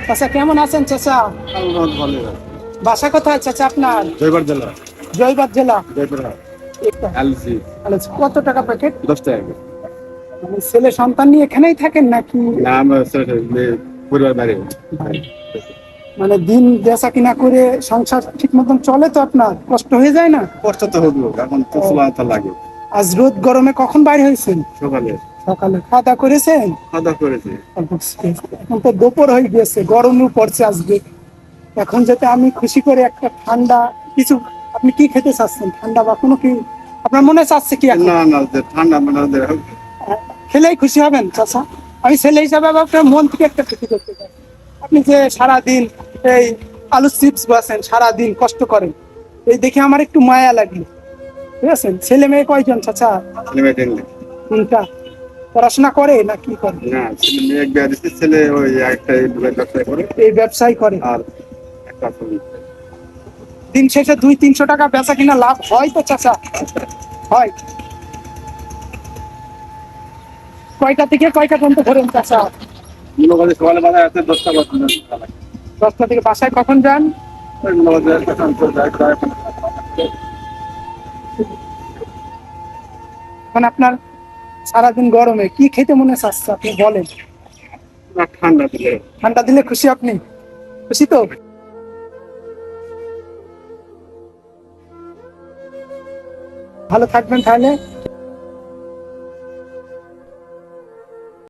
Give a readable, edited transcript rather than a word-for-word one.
চাচা কেমন আছেন চাচা? ভালো। বাসা কোথায় চাচা আপনার? জয়বার জেলা, জয়বাদ জেলা। জয়পুরহাট, এটা। এলসি, আচ্ছা, কত টাকা প্যাকেট? 10 টাকা। মানে ছেলে সন্তান নিয়ে এখানেই থাকেন নাকি? না, আমার পরিবার বাইরে। মানে দিন বেচা কিনা করে সংসার ঠিক মতন চলে তো আপনার? কষ্ট হয়ে যায় না? কষ্ট তো হলো, এখন তো চলাতে লাগে। আজ রোদ গরমে কখন বাইরে হয়েছেন? সকালে সকালে খাওয়া দাওয়া করেছেন? খাওয়া দাওয়া করেছি। এখন তো দুপুর হয়ে গিয়েছে, গরমও পড়ছে আজকে। এখন যাতে আমি খুশি করে একটা ঠান্ডা কিছু, আপনি কি খেতে চাচ্ছেন? ঠান্ডা বা কোনো কি আপনার মনে চাচ্ছে কি এখন? না না, যে ঠান্ডা মানে খেলেই খুশি হবেন চাচা? আমি ছেলে হিসাবে আপনার মন থেকে একটা খুশি করতে চাই। আপনি যে সারাদিন এই আলু চিপস বাসেন, সারাদিন কষ্ট করেন, এই দেখে আমার একটু মায়া লাগলো। ঠিক আছে, ছেলে মেয়ে কয়জন চাচা? কোনটা পড়াশোনা করে না কি করে? না, ছেলে মেয়ে এক বিয়ে দিচ্ছে, ছেলে ওই একটা ব্যবসা করে এই ব্যবসায় করে। আর একটা দিন শেষে 200-300 টাকা বেচা কিনা লাভ হয় তো চাচা? হয়। কয়টা থেকে কয়টা পর্যন্ত ধরেন চাচা? সকালে বাজার আছে 10টা বাজে। 10টা থেকে বাসায় কখন যান? এখন আপনার সারাদিন গরমে কি খেতে মনে চাচ্ছে আপনি বলেন? ঠান্ডা দিলে ঠান্ডা দিলে খুশি আপনি? খুশি তো? ভালো থাকবেন তাহলে।